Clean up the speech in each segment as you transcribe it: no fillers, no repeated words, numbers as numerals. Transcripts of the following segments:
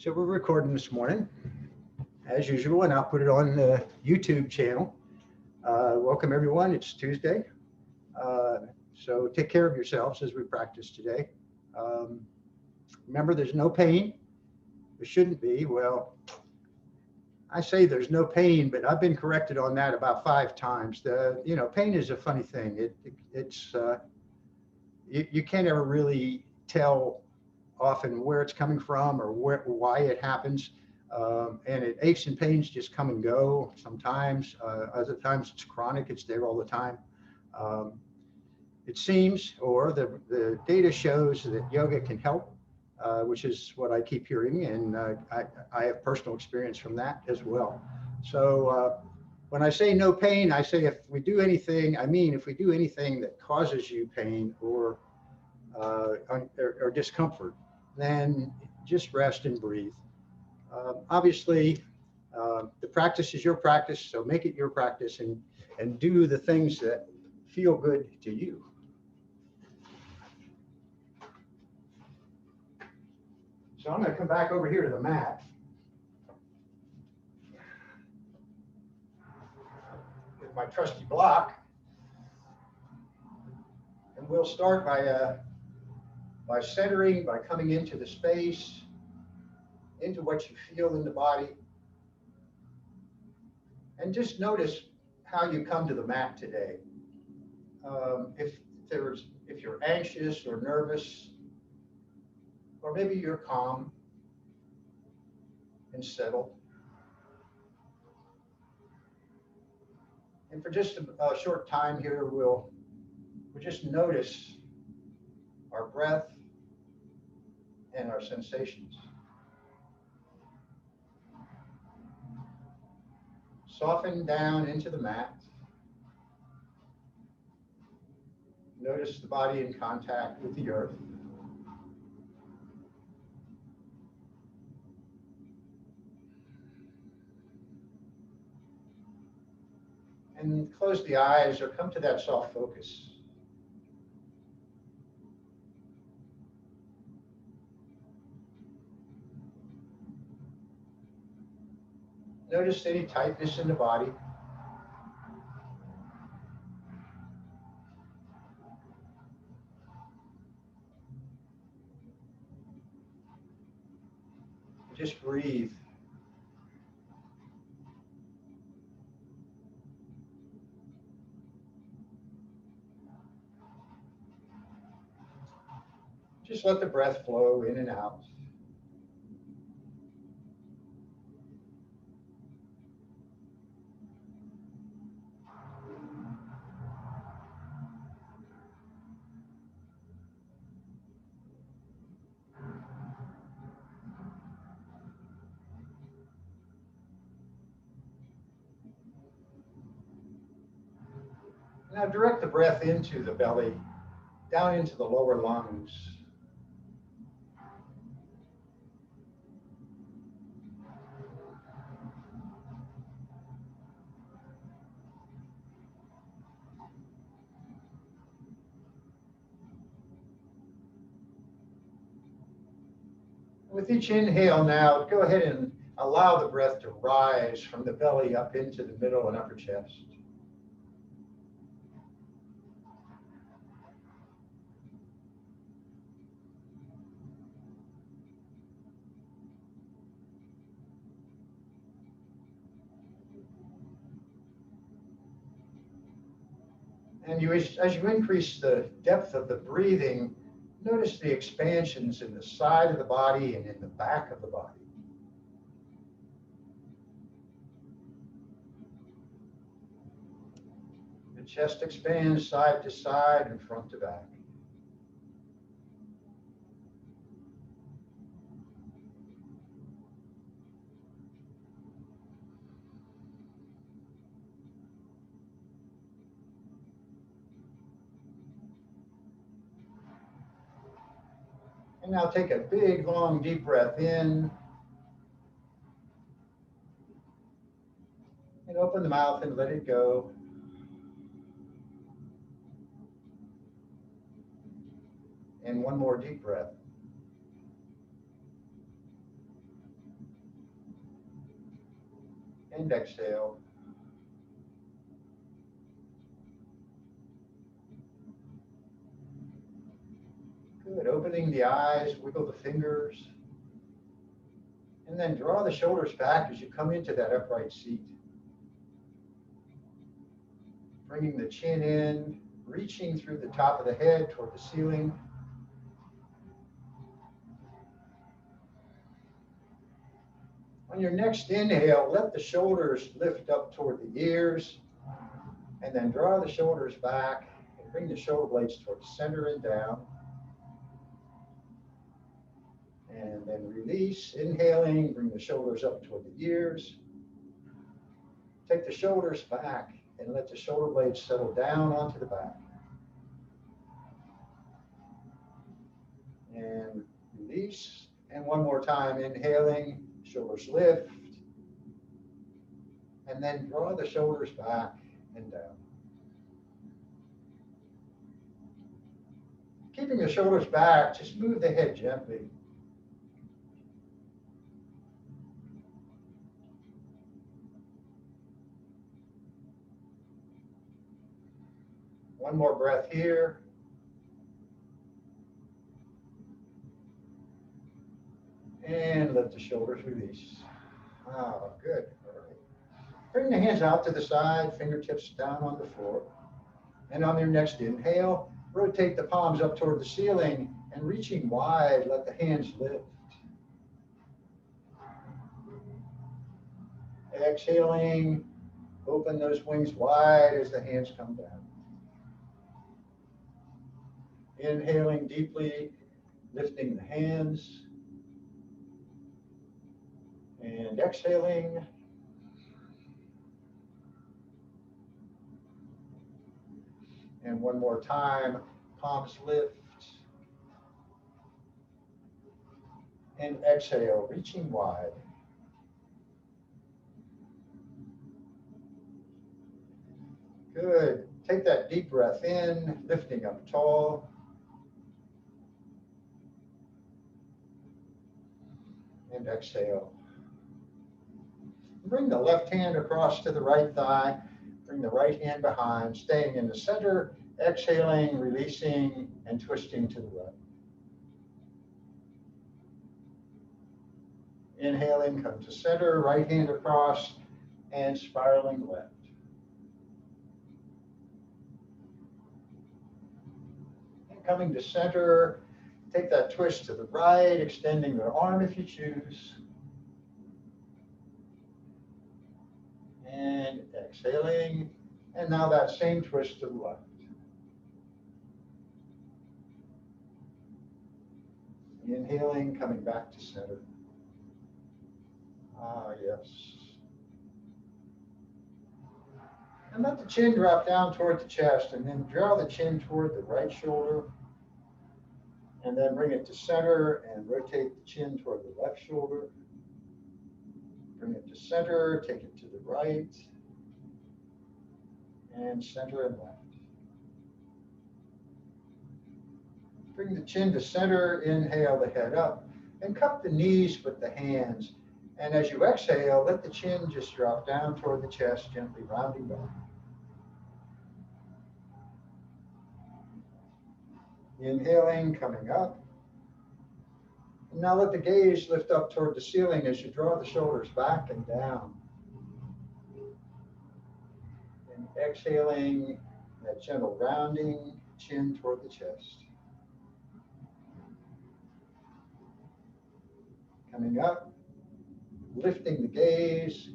So we're recording this morning, as usual, and I'll put it on the YouTube channel. Welcome everyone. It's Tuesday. So take care of yourselves as we practice today. Um, Remember, there's no pain. There shouldn't be. Well, I say there's no pain, but I've been corrected on that about 5 times. Pain is a funny thing. You can't ever really tell often where it's coming from or why it happens. And aches and pains just come and go sometimes. Other times it's chronic, it's there all the time. Um, it seems, or the data shows that yoga can help, which is what I keep hearing. And I have personal experience from that as well. So when I say no pain, I say if we do anything that causes you pain or discomfort, then just rest and breathe. Obviously, the practice is your practice, so make it your practice and do the things that feel good to you. So I'm going to come back over here to the mat. With my trusty block. And we'll start by centering, by coming into the space, into what you feel in the body. And just notice how you come to the mat today. If you're anxious or nervous, or maybe you're calm and settled. And for just a short time here, we'll just notice our breath and our sensations. Soften down into the mat. Notice the body in contact with the earth. And close the eyes or come to that soft focus. Notice any tightness in the body. Just breathe. Just let the breath flow in and out. Now direct the breath into the belly, down into the lower lungs. With each inhale now, go ahead and allow the breath to rise from the belly up into the middle and upper chest. And as you increase the depth of the breathing, notice the expansions in the side of the body and in the back of the body. The chest expands side to side and front to back. And now take a big, long, deep breath in. And open the mouth and let it go. And one more deep breath. and exhale. Good. Opening the eyes, wiggle the fingers, and then draw the shoulders back as you come into that upright seat. Bringing the chin in, reaching through the top of the head toward the ceiling. On your next inhale, let the shoulders lift up toward the ears, and then draw the shoulders back and bring the shoulder blades toward the center and down. And then release, inhaling, bring the shoulders up toward the ears. Take the shoulders back and let the shoulder blades settle down onto the back. And release. And one more time, inhaling, shoulders lift. And then draw the shoulders back and down. Keeping the shoulders back, just move the head gently. One more breath here. And let the shoulders release. Oh, good. All right. Bring the hands out to the side, fingertips down on the floor. And on your next inhale, rotate the palms up toward the ceiling and reaching wide, let the hands lift. Exhaling, open those wings wide as the hands come down. Inhaling deeply, lifting the hands. And exhaling. And one more time, palms lift. And exhale, reaching wide. Good. Take that deep breath in, lifting up tall. And exhale. Bring the left hand across to the right thigh. Bring the right hand behind, staying in the center, exhaling, releasing, and twisting to the right. Inhaling, come to center, right hand across, and spiraling left. And coming to center, take that twist to the right, extending the arm if you choose. And exhaling, and now that same twist to the left. Inhaling, coming back to center. Ah, yes. And let the chin drop down toward the chest, and then draw the chin toward the right shoulder. And then bring it to center and rotate the chin toward the left shoulder. Bring it to center, take it to the right, and center and left. Bring the chin to center, inhale the head up, and cup the knees with the hands. And as you exhale, let the chin just drop down toward the chest, gently rounding back. Inhaling, coming up. And now let the gaze lift up toward the ceiling as you draw the shoulders back and down. And exhaling, that gentle rounding, chin toward the chest. Coming up, lifting the gaze.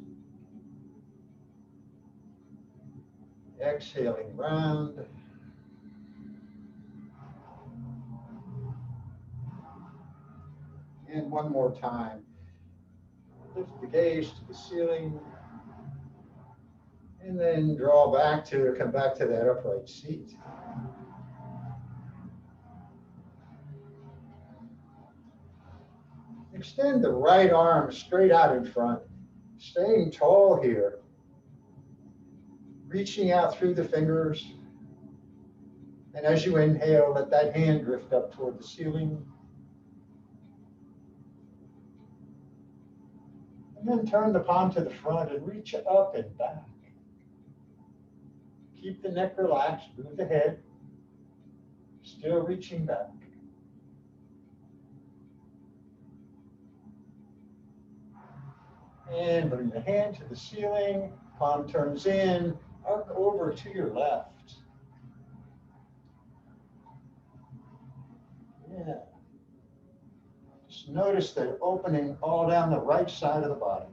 Exhaling round. And one more time. Lift the gaze to the ceiling. And then draw back to, come back to that upright seat. Extend the right arm straight out in front, staying tall here. Reaching out through the fingers. And as you inhale, let that hand drift up toward the ceiling. And then turn the palm to the front and reach up and back. Keep the neck relaxed, move the head, still reaching back. And bring the hand to the ceiling, palm turns in, arc over to your left. Yeah. Just notice the opening all down the right side of the body.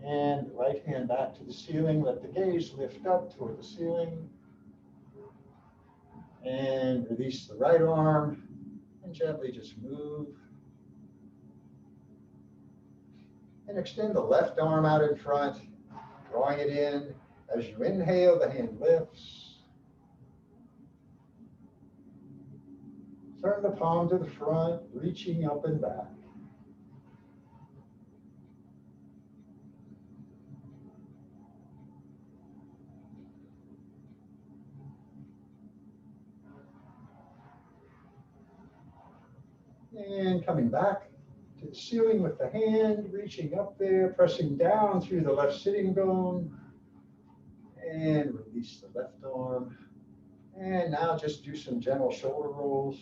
And right hand back to the ceiling, let the gaze lift up toward the ceiling. And release the right arm and gently just move. And extend the left arm out in front, drawing it in. As you inhale, the hand lifts. Turn the palm to the front, reaching up and back. And coming back to the ceiling with the hand, reaching up there, pressing down through the left sitting bone. And release the left arm. And now just do some gentle shoulder rolls.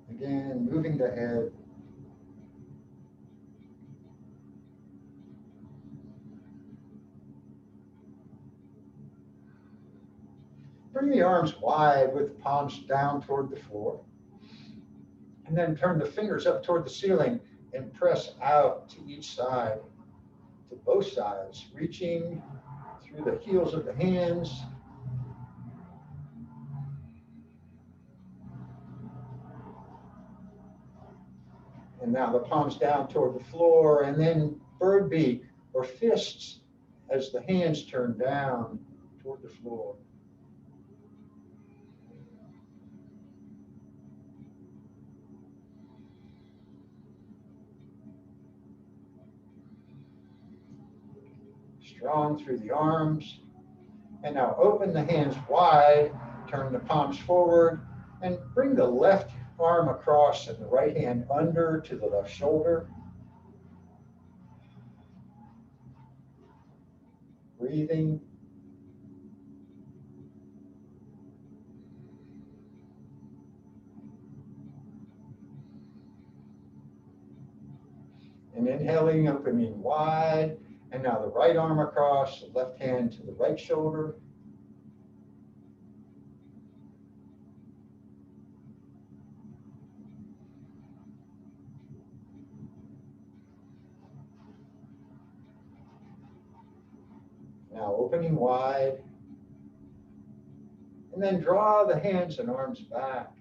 Again, moving the head. Bring the arms wide with the palms down toward the floor. And then turn the fingers up toward the ceiling and press out to each side, to both sides, reaching through the heels of the hands. And now the palms down toward the floor, and then bird beak or fists as the hands turn down toward the floor. Strong through the arms. And now open the hands wide, turn the palms forward, and bring the left arm across and the right hand under to the left shoulder. Breathing. And inhaling, opening wide. And now the right arm across, the left hand to the right shoulder. Now opening wide. And then draw the hands and arms back.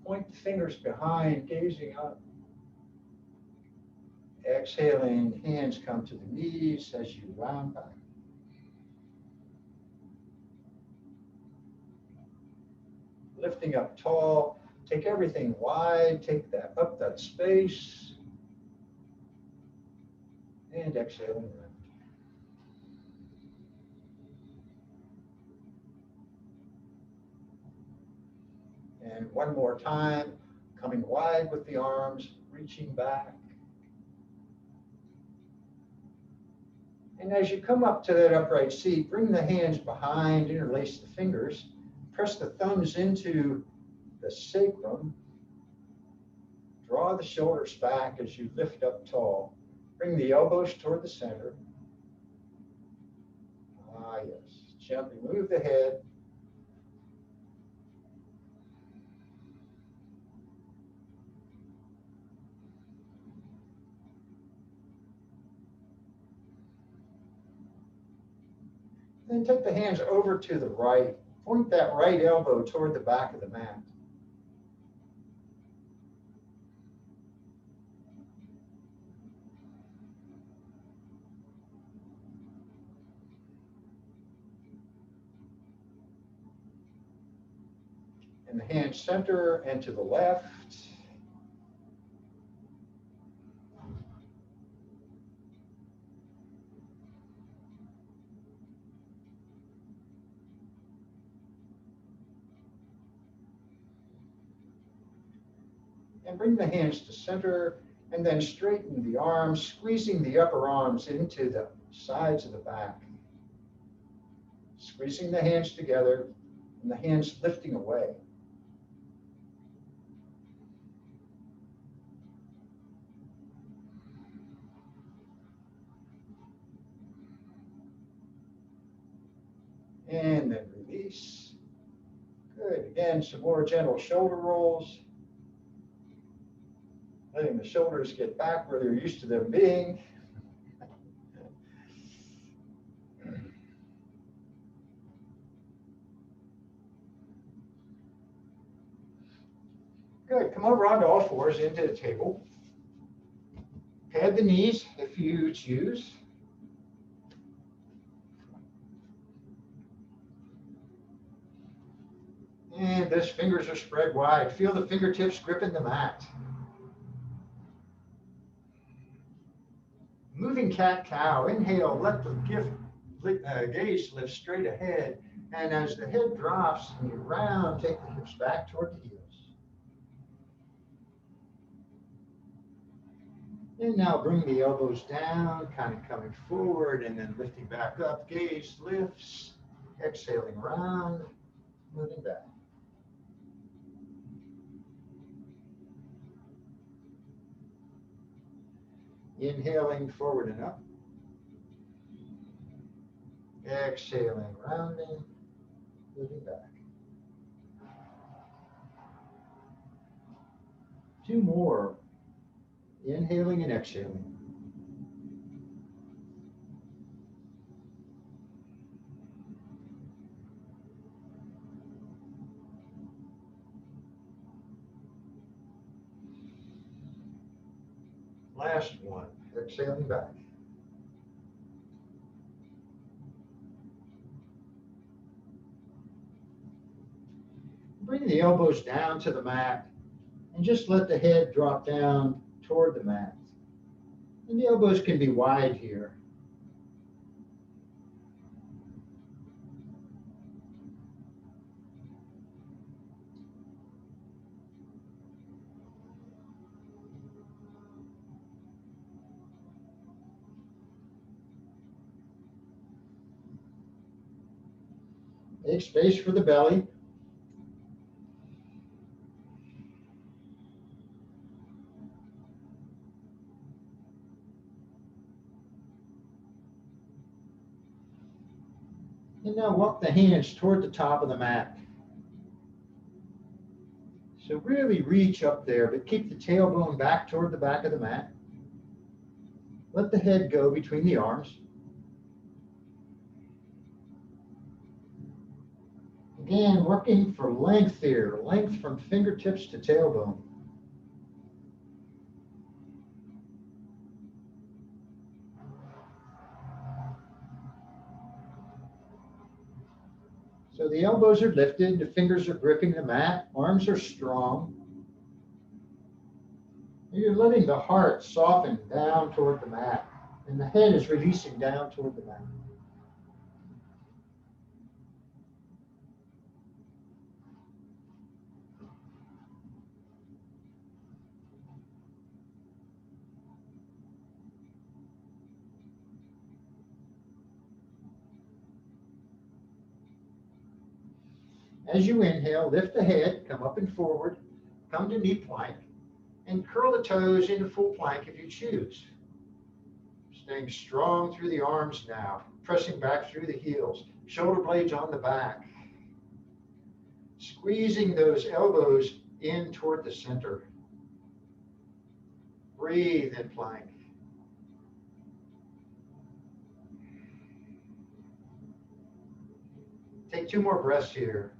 Point the fingers behind, gazing up. Exhaling, hands come to the knees as you round back. Lifting up tall, take everything wide, take that up that space. And exhaling round. And one more time, coming wide with the arms, reaching back. And as you come up to that upright seat, bring the hands behind, interlace the fingers, press the thumbs into the sacrum, draw the shoulders back as you lift up tall. Bring the elbows toward the center. Ah, yes. Gently move the head. Then take the hands over to the right. Point that right elbow toward the back of the mat. And the hands center and to the left. And bring the hands to center, and then straighten the arms, squeezing the upper arms into the sides of the back. Squeezing the hands together, and the hands lifting away. And then release. Good. Again, some more gentle shoulder rolls. Letting the shoulders get back where they're used to them being. Good. Come over onto all fours into the table. Pad the knees if you choose. And those fingers are spread wide. Feel the fingertips gripping the mat. Moving cat-cow. Inhale, let the gaze lift straight ahead. And as the head drops and you round, take the hips back toward the heels. And now bring the elbows down, kind of coming forward and then lifting back up. Gaze lifts, exhaling round, moving back. Inhaling forward and up. Exhaling, rounding, moving back. 2 more. Inhaling and exhaling. Last one. Exhaling back. Bring the elbows down to the mat and just let the head drop down toward the mat. And the elbows can be wide here. Make space for the belly. And now walk the hands toward the top of the mat. So really reach up there, but keep the tailbone back toward the back of the mat. Let the head go between the arms. Again, working for length here, length from fingertips to tailbone. So the elbows are lifted, the fingers are gripping the mat, arms are strong. And you're letting the heart soften down toward the mat, and the head is releasing down toward the mat. As you inhale, lift the head, come up and forward, come to knee plank, and curl the toes into full plank if you choose. Staying strong through the arms now, pressing back through the heels, shoulder blades on the back. Squeezing those elbows in toward the center. Breathe in plank. Take 2 more breaths here.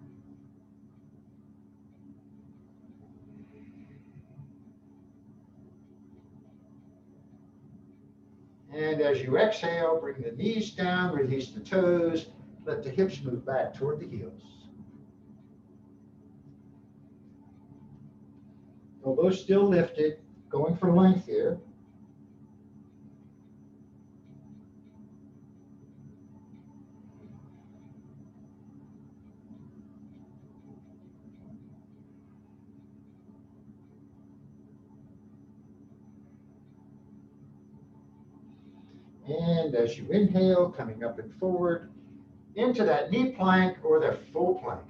And as you exhale, bring the knees down, release the toes, let the hips move back toward the heels. Elbows still lifted, going for length here. And as you inhale, coming up and forward into that knee plank or the full plank.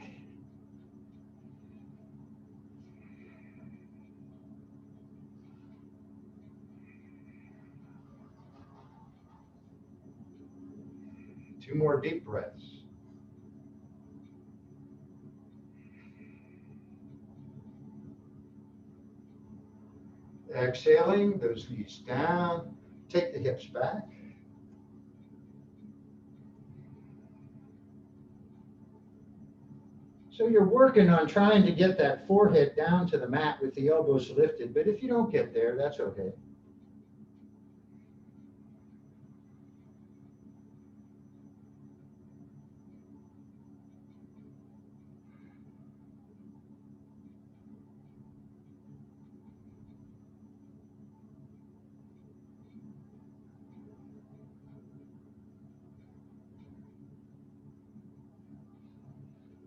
Two more deep breaths. Exhaling, those knees down. Take the hips back. So you're working on trying to get that forehead down to the mat with the elbows lifted, but if you don't get there, that's okay.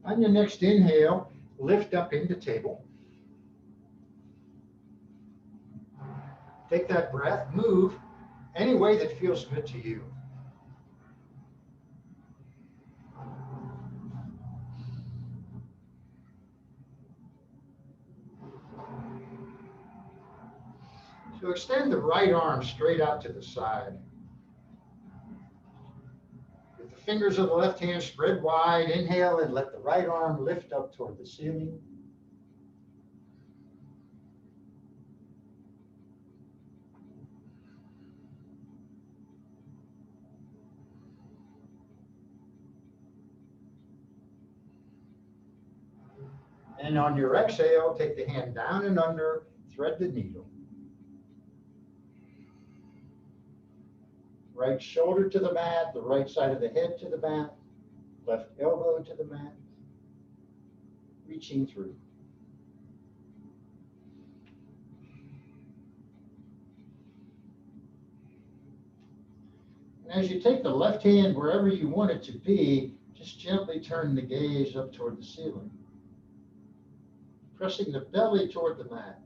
On your next inhale, lift up into table. Take that breath, move any way that feels good to you. So extend the right arm straight out to the side. With the fingers of the left hand spread wide, inhale and let the right arm lift up toward the ceiling. And on your exhale, take the hand down and under, thread the needle. Right shoulder to the mat, the right side of the head to the mat, left elbow to the mat, reaching through. And as you take the left hand wherever you want it to be, just gently turn the gaze up toward the ceiling, pressing the belly toward the mat.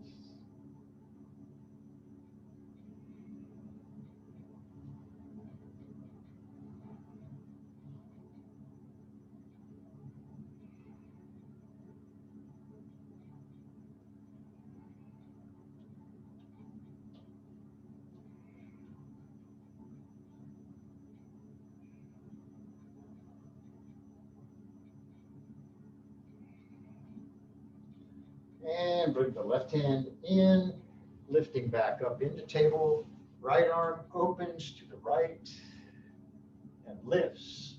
And bring the left hand in, lifting back up into table. Right arm opens to the right and lifts.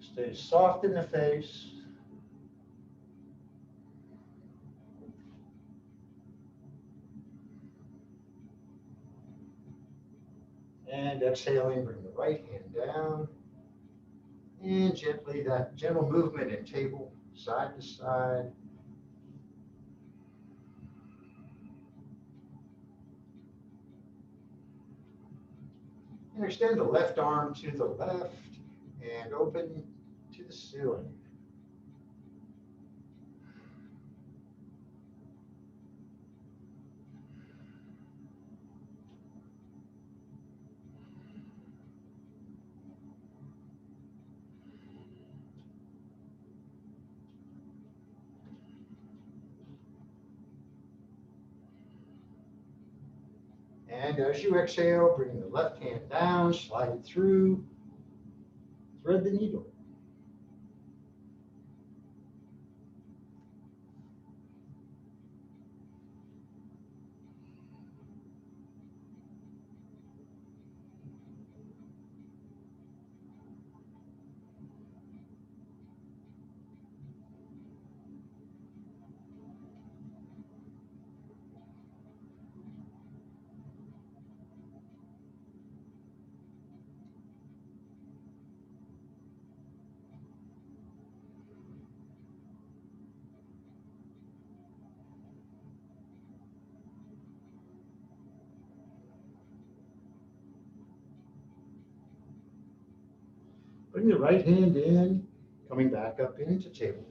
Stay soft in the face. And exhaling, bring the right hand down. And gently, that gentle movement in table, side to side. And extend the left arm to the left and open to the ceiling. And as you exhale, bring the left hand down, slide it through, thread the needle. Bring the right hand in, coming back up into table.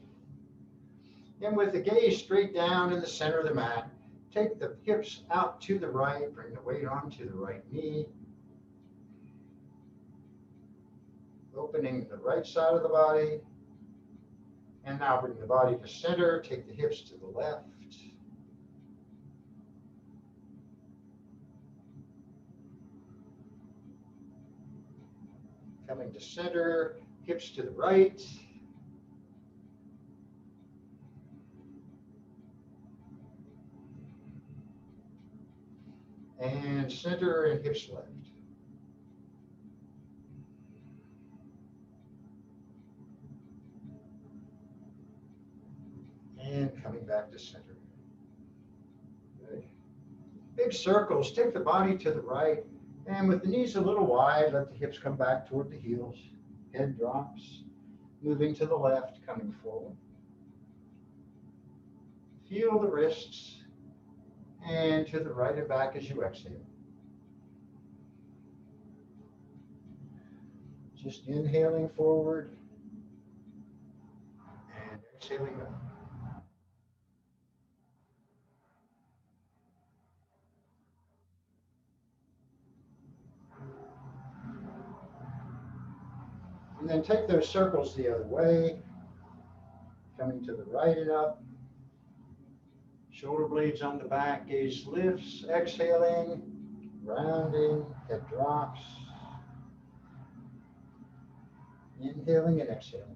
And with the gaze straight down in the center of the mat, take the hips out to the right, bring the weight onto the right knee, opening the right side of the body. And now bring the body to center, take the hips to the left. Coming to center, hips to the right. And center and hips left. And coming back to center. Good. Big circles, take the body to the right. And with the knees a little wide, let the hips come back toward the heels. Head drops, moving to the left, coming forward. Feel the wrists, and to the right and back as you exhale. Just inhaling forward and exhaling up. And then take those circles the other way, coming to the right and up. Shoulder blades on the back, gaze lifts, exhaling, rounding, head drops. Inhaling and exhaling.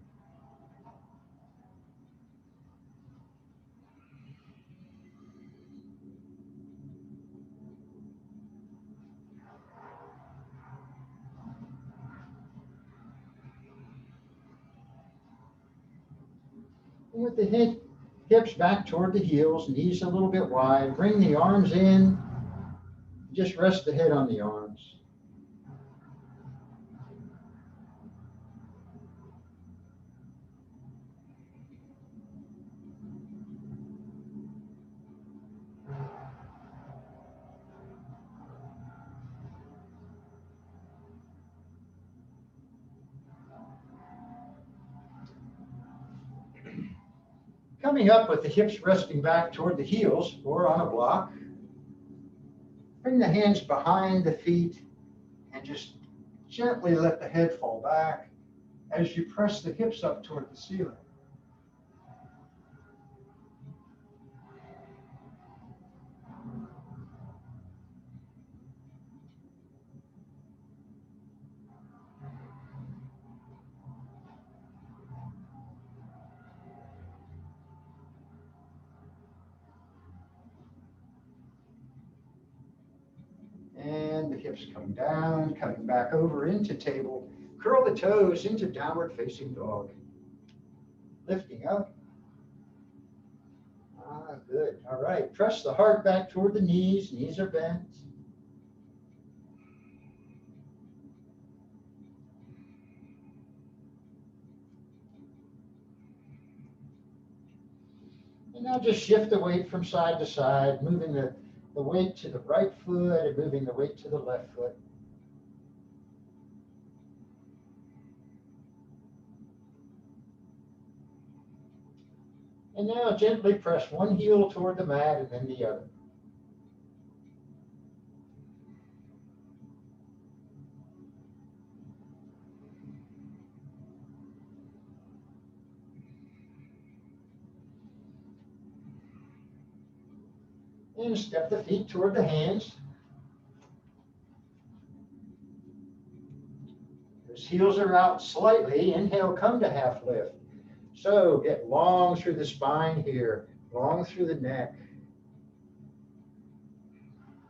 And with the hips back toward the heels, knees a little bit wide, bring the arms in, just rest the head on the arms. Coming up with the hips resting back toward the heels or on a block. Bring the hands behind the feet and just gently let the head fall back as you press the hips up toward the ceiling. And the hips come down, coming back over into table. Curl the toes into downward facing dog. Lifting up. Good. All right. Press the heart back toward the knees. Knees are bent. And now just shift the weight from side to side, moving the weight to the right foot and moving the weight to the left foot. And now gently press one heel toward the mat and then the other. And step the feet toward the hands. Those heels are out slightly. Inhale, come to half lift. So get long through the spine here, long through the neck.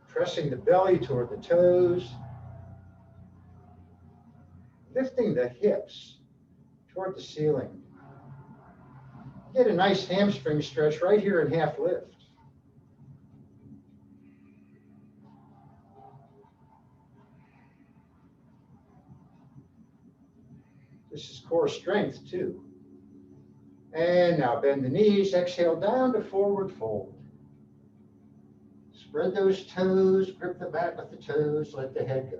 Pressing the belly toward the toes. Lifting the hips toward the ceiling. Get a nice hamstring stretch right here in half lift. This is core strength too. And now bend the knees, exhale down to forward fold. Spread those toes, grip the mat with the toes, let the head go.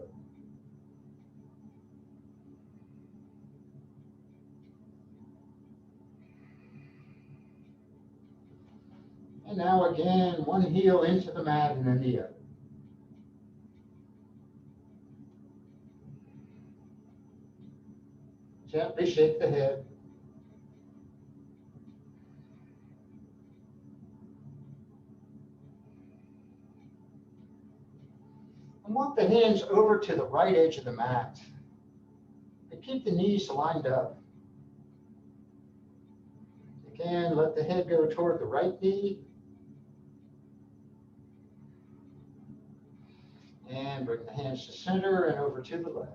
And now again, one heel into the mat and then the other. Gently shake the head. And walk the hands over to the right edge of the mat. And keep the knees lined up. Again, let the head go toward the right knee. And bring the hands to center and over to the left.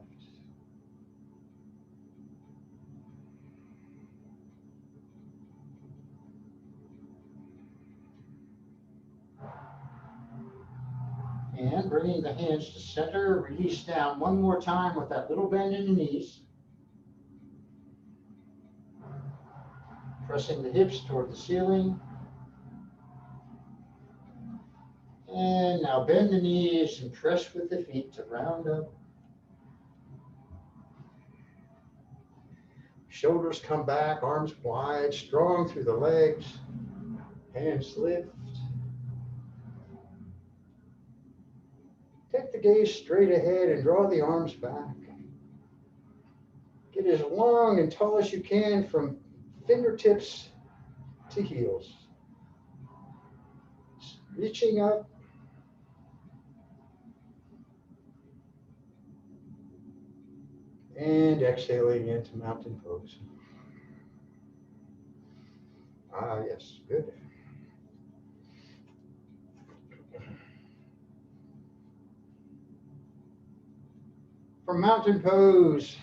And bringing the hands to center, release down one more time with that little bend in the knees. Pressing the hips toward the ceiling. And now bend the knees and press with the feet to round up. Shoulders come back, arms wide, strong through the legs. Hands lift. Take the gaze straight ahead and draw the arms back. Get as long and tall as you can from fingertips to heels. Reaching up. And exhaling into mountain pose. Ah, yes, good. From mountain pose,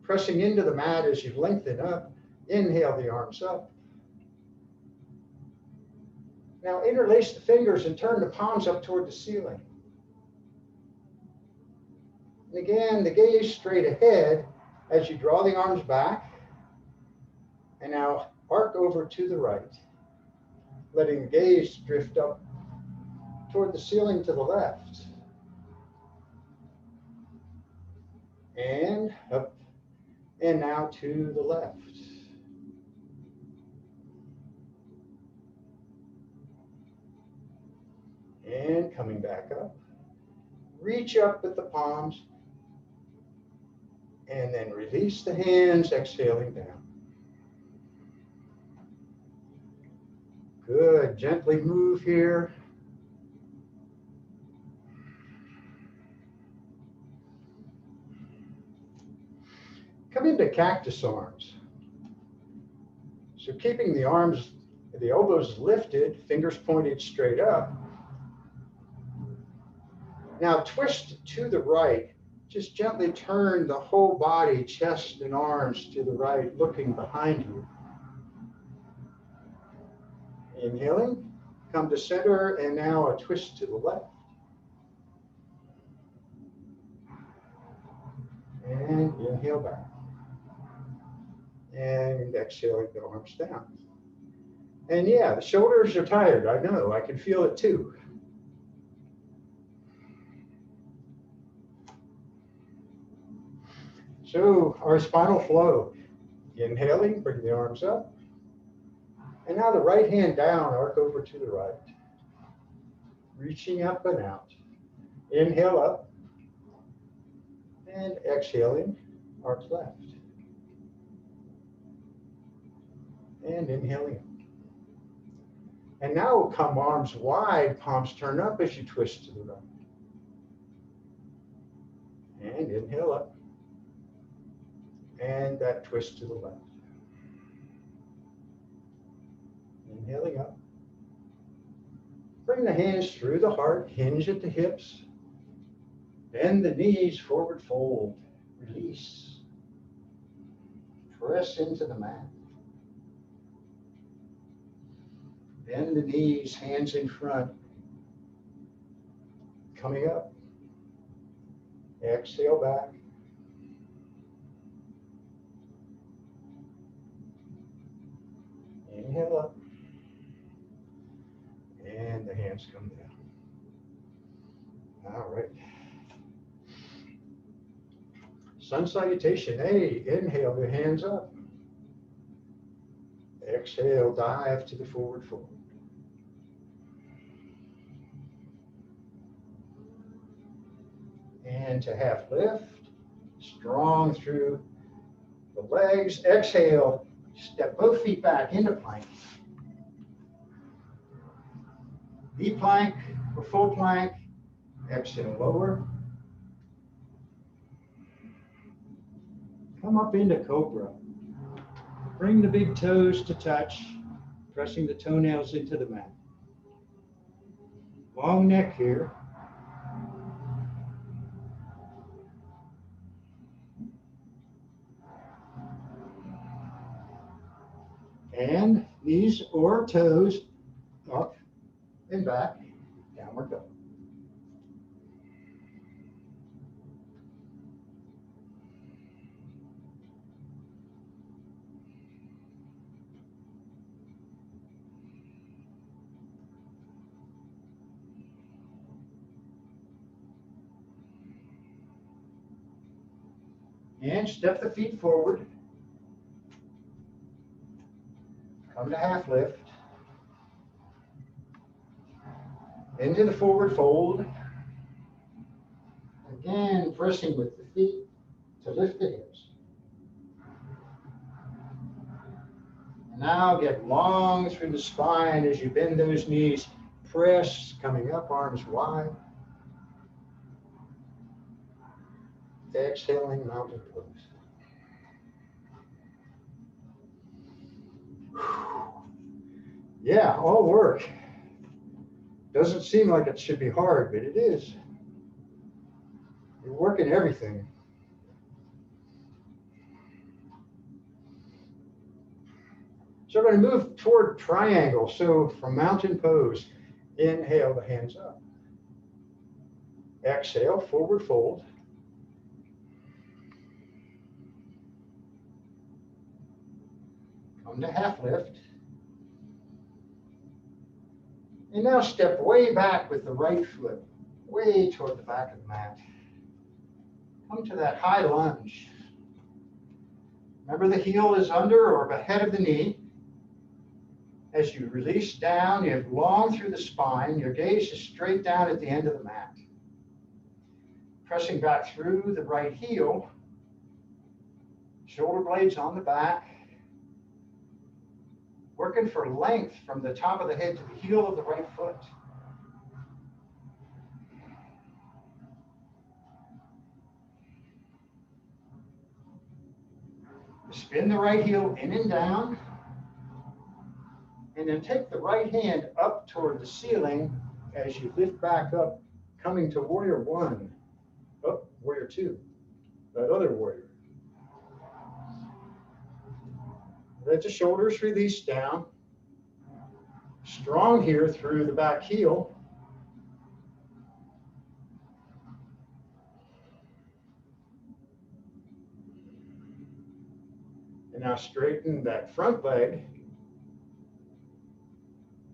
pressing into the mat as you lengthen up, inhale the arms up. Now interlace the fingers and turn the palms up toward the ceiling. And again, the gaze straight ahead as you draw the arms back. And now arc over to the right, letting the gaze drift up toward the ceiling to the left. And up, and now to the left. And coming back up. Reach up with the palms. And then release the hands, exhaling down. Good, gently move here. Come into cactus arms. So keeping the arms, the elbows lifted, fingers pointed straight up. Now twist to the right. Just gently turn the whole body, chest and arms to the right, looking behind you. Inhaling, come to center, and now a twist to the left. And inhale back. And exhaling the arms down. And yeah, the shoulders are tired. I know, I can feel it too. So our spinal flow, inhaling, bring the arms up. And now the right hand down, arc over to the right. Reaching up and out. Inhale up. And exhaling, arc left. And inhaling. And now come arms wide, palms turn up as you twist to the right. And inhale up. And that twist to the left. Inhaling up. Bring the hands through the heart, hinge at the hips. Bend the knees, forward fold. Release. Press into the mat. Bend the knees, hands in front. Coming up. Exhale back. Inhale up. And the hands come down. All right. Sun salutation. Hey, inhale, the hands up. Exhale, dive to the forward fold. and to half lift. Strong through the legs. Exhale, step both feet back into plank. V-plank or full plank. Exhale, lower. Come up into cobra. Bring the big toes to touch, pressing the toenails into the mat. Long neck here. And knees or toes up and back, downward dog. And step the feet forward. Come to half lift. Into the forward fold. Again, pressing with the feet to lift the hips. And now get long through the spine as you bend those knees. Press, coming up, arms wide. Exhaling, mountain pose. Yeah, all work. Doesn't seem like it should be hard, but it is. You're working everything. So we're going to move toward triangle. So from mountain pose, inhale the hands up. Exhale, forward fold. Come to half lift. And now step way back with the right foot, way toward the back of the mat. Come to that high lunge. Remember the heel is under or ahead of the knee. As you release down, you have long through the spine. Your gaze is straight down at the end of the mat. Pressing back through the right heel. Shoulder blades on the back. Working for length from the top of the head to the heel of the right foot. Spin the right heel in and down. And then take the right hand up toward the ceiling as you lift back up, coming to warrior one. Oh, warrior two. That other warrior. Let the shoulders release down. Strong here through the back heel. And now straighten that front leg.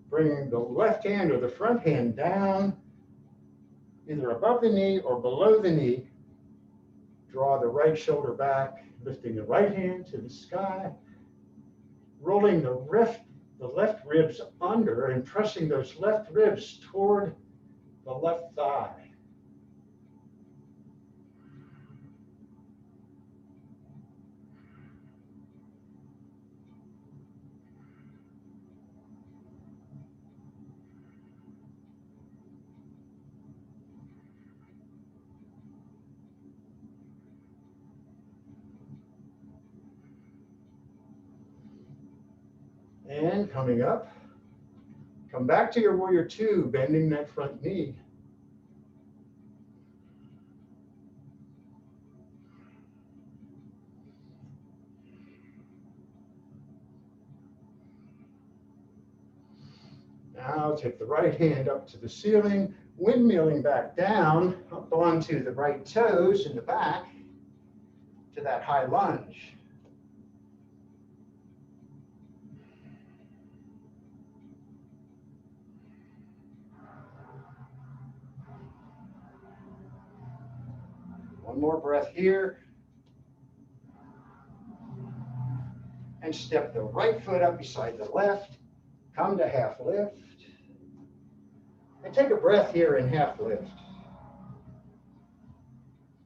Bringing the left hand or the front hand down, either above the knee or below the knee. Draw the right shoulder back, lifting the right hand to the sky. Rolling the left ribs under and pressing those left ribs toward the left thigh. And coming up, come back to your warrior two, bending that front knee. Now take the right hand up to the ceiling, windmilling back down, up onto the right toes in the back to that high lunge. One more breath here. And step the right foot up beside the left. Come to half lift. And take a breath here in half lift.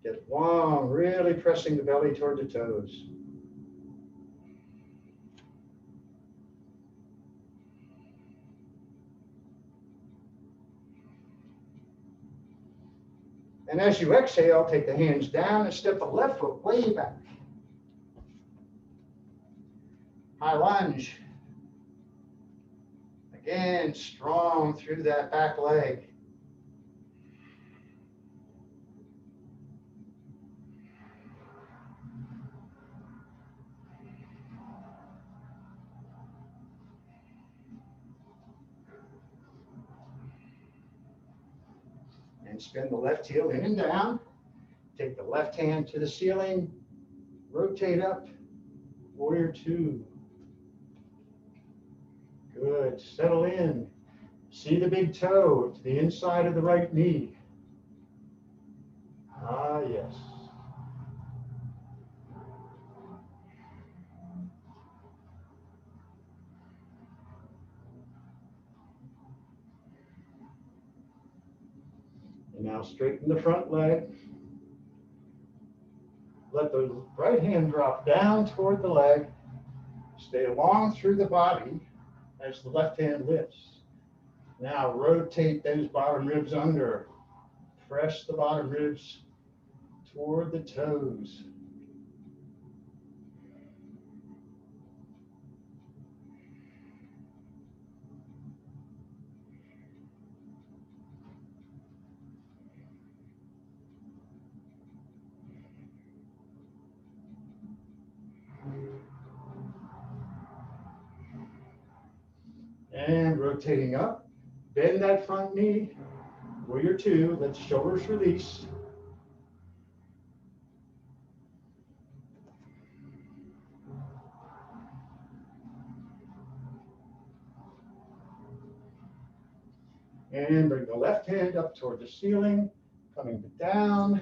Get long, really pressing the belly toward the toes. And as you exhale, take the hands down and step the left foot way back. High lunge. Again, strong through that back leg. And spin the left heel in and down. Take the left hand to the ceiling. Rotate up. Warrior two. Good. Settle in. See the big toe to the inside of the right knee. Ah, yes. And now straighten the front leg. Let the right hand drop down toward the leg. Stay long through the body as the left hand lifts. Now rotate those bottom ribs under. Press the bottom ribs toward the toes. And rotating up. Bend that front knee. Warrior two. Let the shoulders release. And bring the left hand up toward the ceiling, coming down,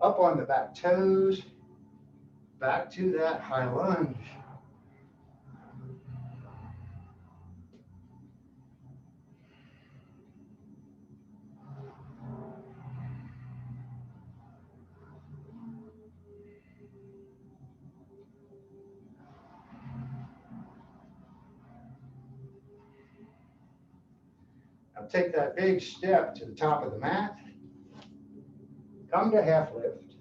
up on the back toes, back to that high lunge. Now take that big step to the top of the mat. Come to half lift.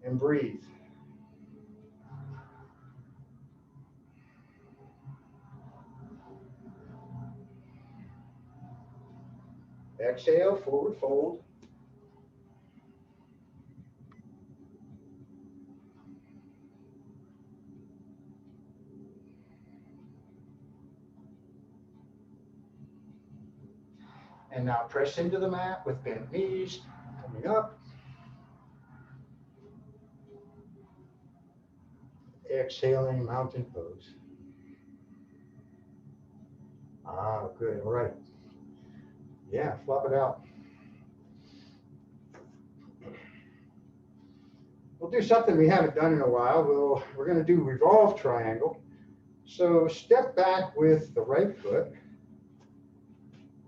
And breathe. Exhale, forward fold. And now press into the mat with bent knees, coming up. Exhaling, mountain pose. Ah, good, all right. Yeah, flop it out. We'll do something we haven't done in a while. We're going to do revolve triangle. So step back with the right foot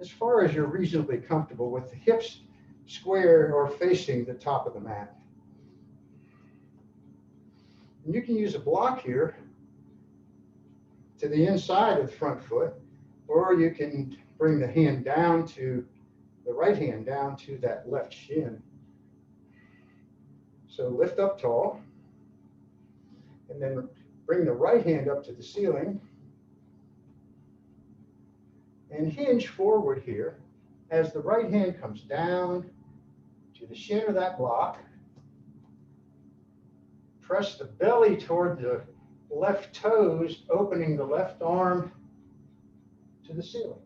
as far as you're reasonably comfortable with the hips square or facing the top of the mat. And you can use a block here to the inside of the front foot, or you can bring the hand down to the right hand down to that left shin. So lift up tall, and then bring the right hand up to the ceiling, and hinge forward here as the right hand comes down to the shin of that block. Press the belly toward the left toes, opening the left arm to the ceiling.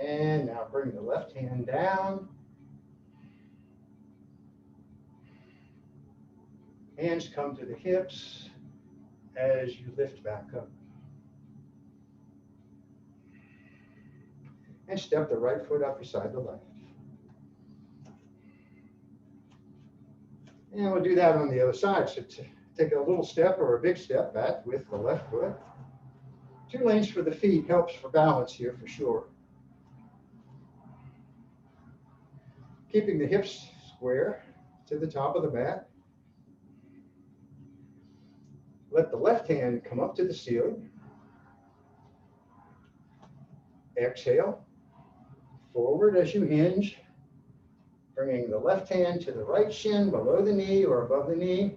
And now bring the left hand down. Hands come to the hips as you lift back up. and step the right foot up beside the left. And we'll do that on the other side. So take a little step or a big step back with the left foot. 2 lanes for the feet helps for balance here for sure. Keeping the hips square to the top of the mat. Let the left hand come up to the ceiling. Exhale, forward as you hinge, bringing the left hand to the right shin below the knee or above the knee.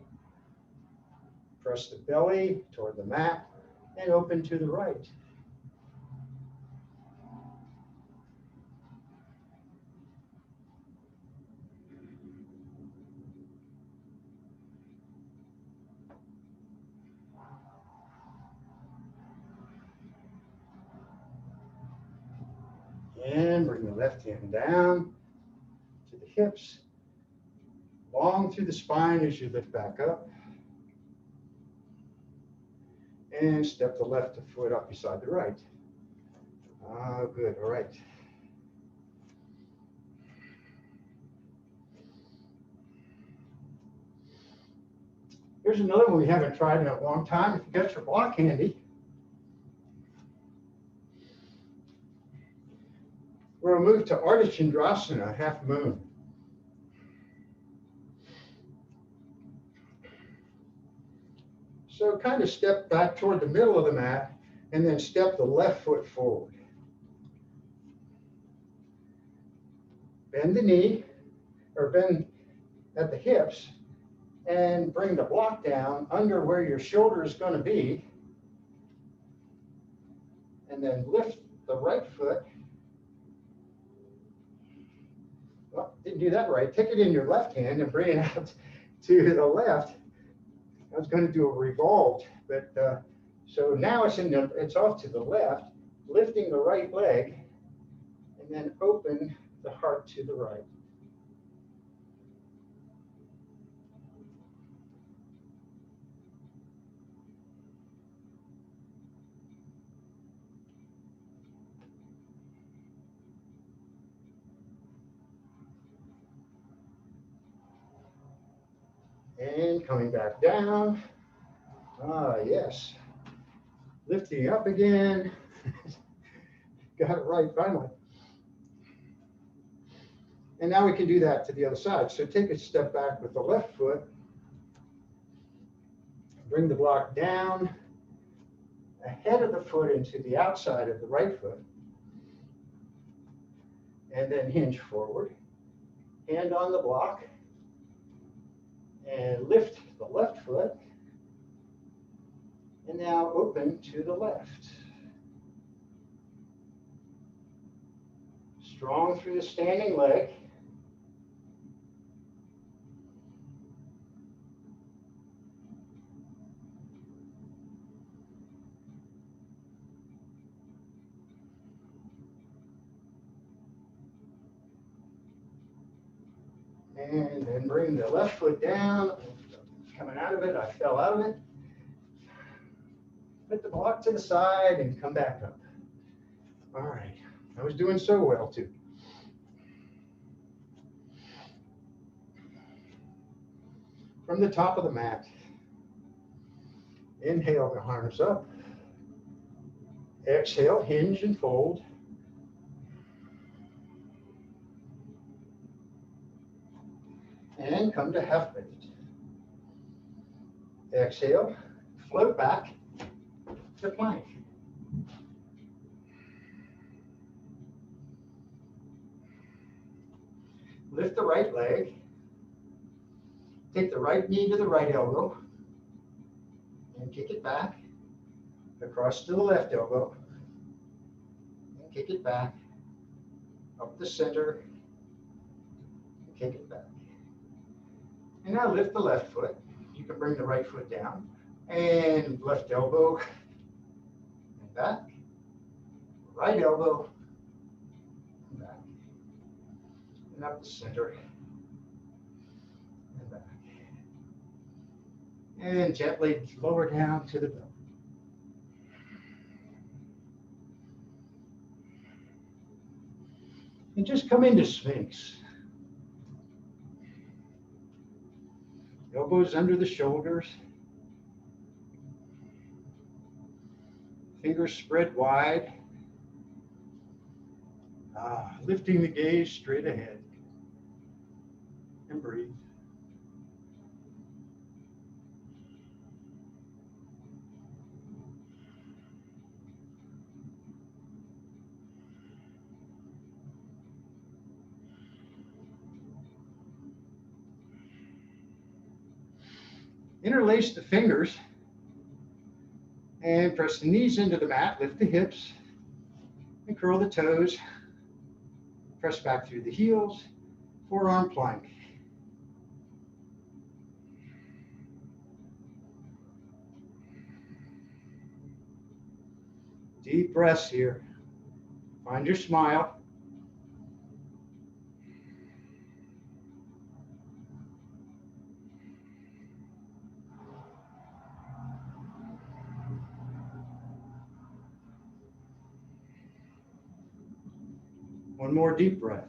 Press the belly toward the mat and open to the right. And bring the left hand down to the hips, long through the spine as you lift back up. And step the left foot up beside the right. Good, all right. Here's another one we haven't tried in a long time. If you got your block handy, we're going to move to Ardha Chandrasana, half moon. So kind of step back toward the middle of the mat and then step the left foot forward. Bend the knee, or bend at the hips, and bring the block down under where your shoulder is going to be. And then lift the right foot. Well, didn't do that right. Take it in your left hand and bring it out to the left. I was going to do a revolved, but so now it's off to the left, lifting the right leg, and then open the heart to the right. And coming back down. Yes. Lifting up again. Got it right finally. And now we can do that to the other side. So take a step back with the left foot. Bring the block down ahead of the foot into the outside of the right foot. And then hinge forward. Hand on the block. And lift the left foot. And now open to the left. Strong through the standing leg. And then bring the left foot down. Coming out of it, I fell out of it. Put the block to the side and come back up. All right, I was doing so well too. From the top of the mat, inhale the harness up. Exhale, hinge and fold. And come to half lift. Exhale, float back to plank. Lift the right leg. Take the right knee to the right elbow and kick it back across to the left elbow and kick it back up the center and kick it back. And now lift the left foot. You can bring the right foot down and left elbow and back, right elbow and back, and up the center and back. And gently lower down to the belly. And just come into Sphinx. Elbows under the shoulders. Fingers spread wide. Lifting the gaze straight ahead. And breathe. Interlace the fingers and press the knees into the mat, lift the hips and curl the toes. Press back through the heels, forearm plank. Deep breaths here. Find your smile. One more deep breath.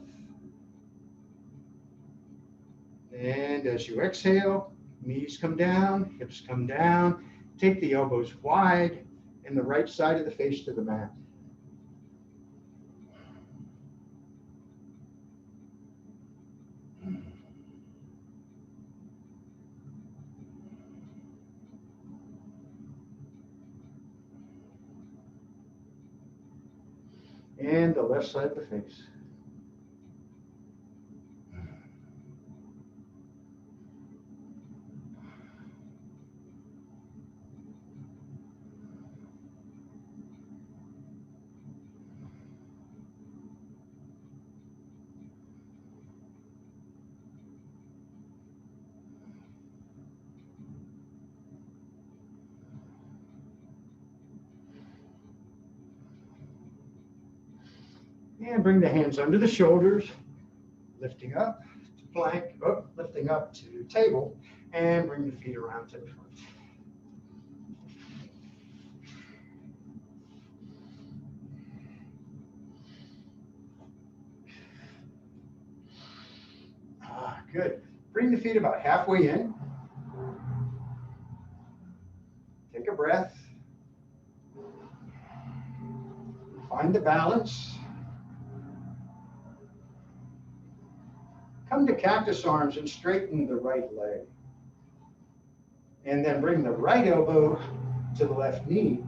And as you exhale, knees come down, hips come down. Take the elbows wide and the right side of the face to the mat. And the left side of the face. And bring the hands under the shoulders, lifting up to plank, lifting up to table, and bring the feet around to the front. Good. Bring the feet about halfway in. Take a breath. Find the balance. Come to cactus arms and straighten the right leg. And then bring the right elbow to the left knee.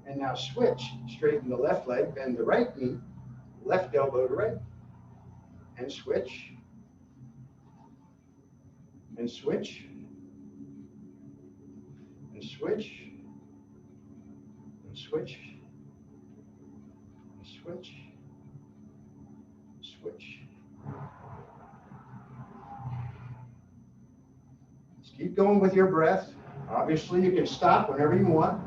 And now switch. Straighten the left leg, bend the right knee, left elbow to right. And switch. And switch. And switch. And switch. And switch. Switch. Just keep going with your breath. Obviously, you can stop whenever you want.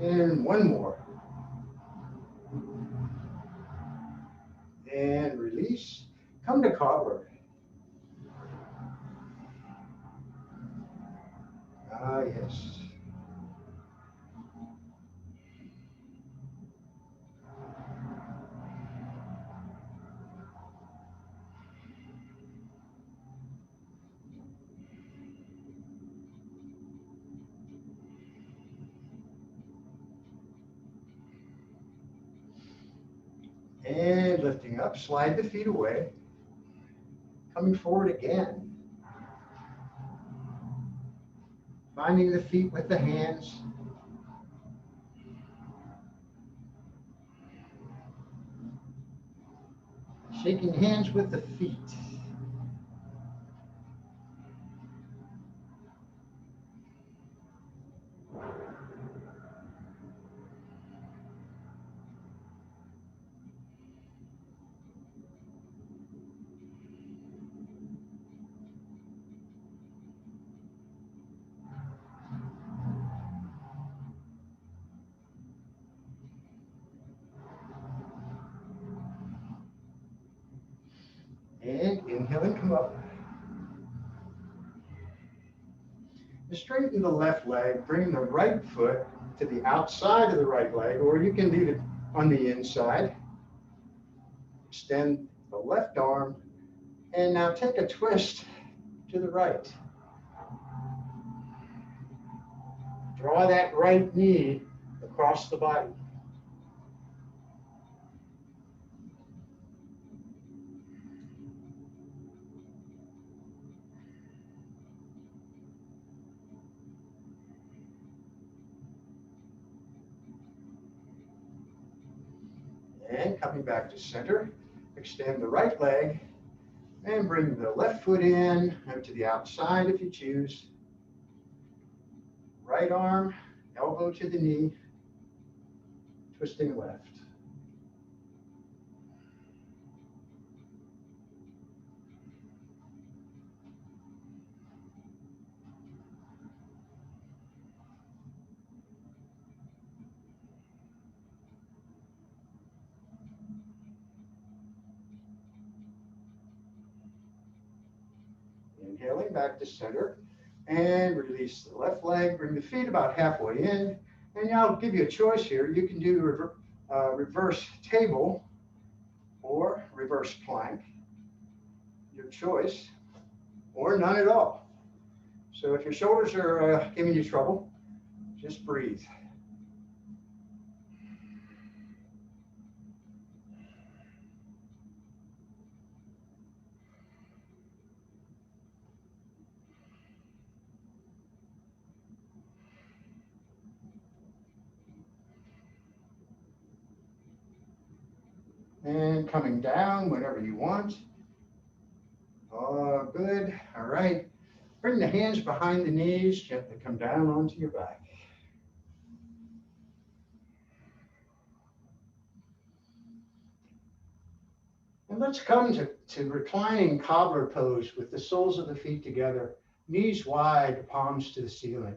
And one more. And release. Come to cobbler. Yes. And lifting up, slide the feet away. Coming forward again. Finding the feet with the hands. Shaking hands with the feet. And inhale and come up. Straighten the left leg, bring the right foot to the outside of the right leg, or you can leave it on the inside. Extend the left arm, and now take a twist to the right. Draw that right knee across the body. And coming back to center, extend the right leg and bring the left foot in and to the outside if you choose. Right arm, elbow to the knee, twisting left. Inhaling back to center and release the left leg, bring the feet about halfway in. And now I'll give you a choice here. You can do reverse table or reverse plank, your choice, or none at all. So if your shoulders are giving you trouble, just breathe. And coming down whenever you want. Oh, good. All right. Bring the hands behind the knees, gently come down onto your back. And let's come to reclining cobbler pose with the soles of the feet together, knees wide, palms to the ceiling.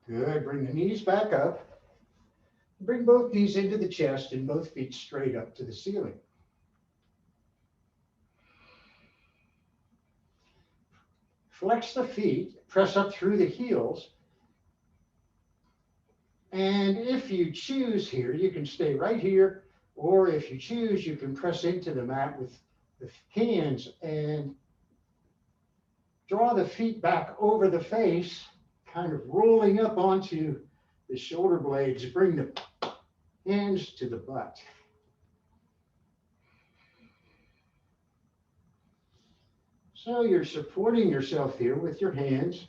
Good. Bring the knees back up. Bring both knees into the chest and both feet straight up to the ceiling. Flex the feet, press up through the heels. And if you choose here, you can stay right here, or if you choose, you can press into the mat with the hands and draw the feet back over the face, kind of rolling up onto the shoulder blades. Bring the hands to the butt. So you're supporting yourself here with your hands.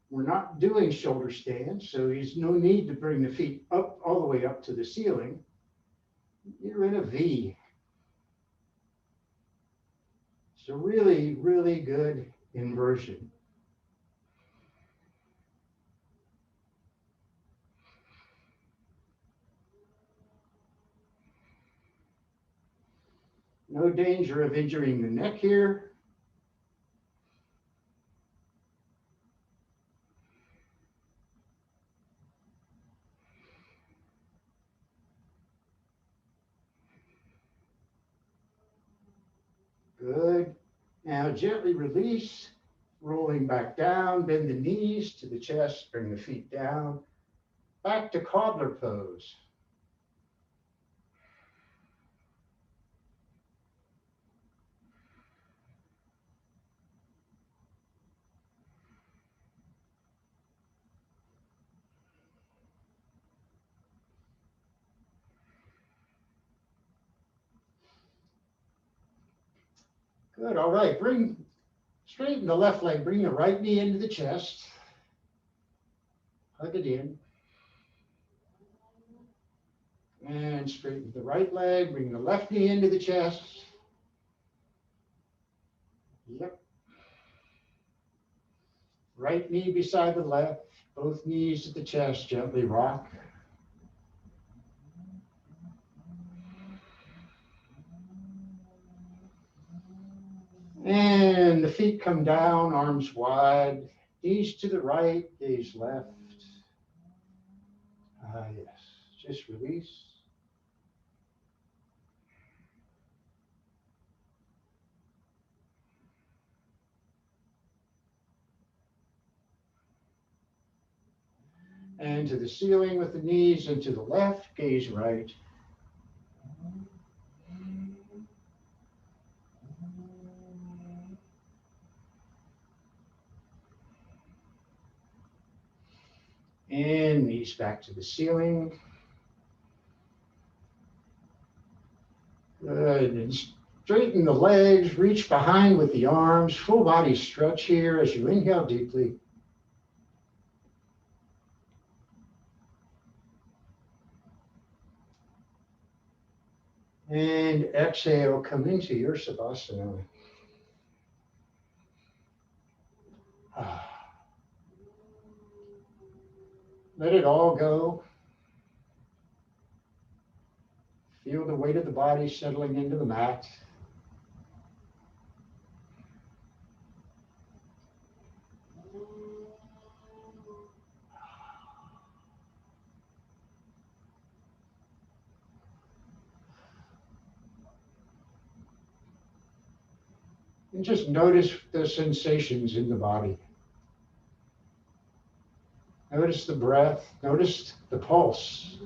We're not doing shoulder stands, so there's no need to bring the feet up all the way up to the ceiling. You're in a V. It's a really, really good inversion. No danger of injuring the neck here. Good. Now gently release, rolling back down, bend the knees to the chest, bring the feet down. Back to cobbler pose. Good, all right, straighten the left leg, bring the right knee into the chest. Hug it in. And straighten the right leg, bring the left knee into the chest. Yep. Right knee beside the left, both knees at the chest, gently rock. And the feet come down, arms wide, knees to the right, gaze left. Ah, yes, just release. And to the ceiling with the knees, and to the left, gaze right. And knees back to the ceiling. Good. And straighten the legs, reach behind with the arms, full body stretch here as you inhale deeply. And exhale, come into your Savasana. Let it all go. Feel the weight of the body settling into the mat. And just notice the sensations in the body. Notice the breath, notice the pulse.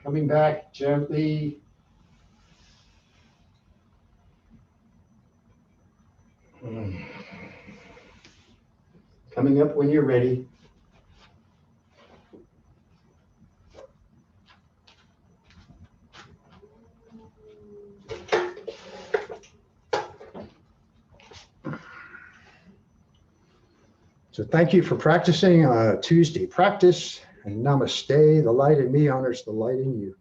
Coming back gently. Coming up when you're ready. So thank you for practicing Tuesday practice, and namaste. The light in me honors the light in you.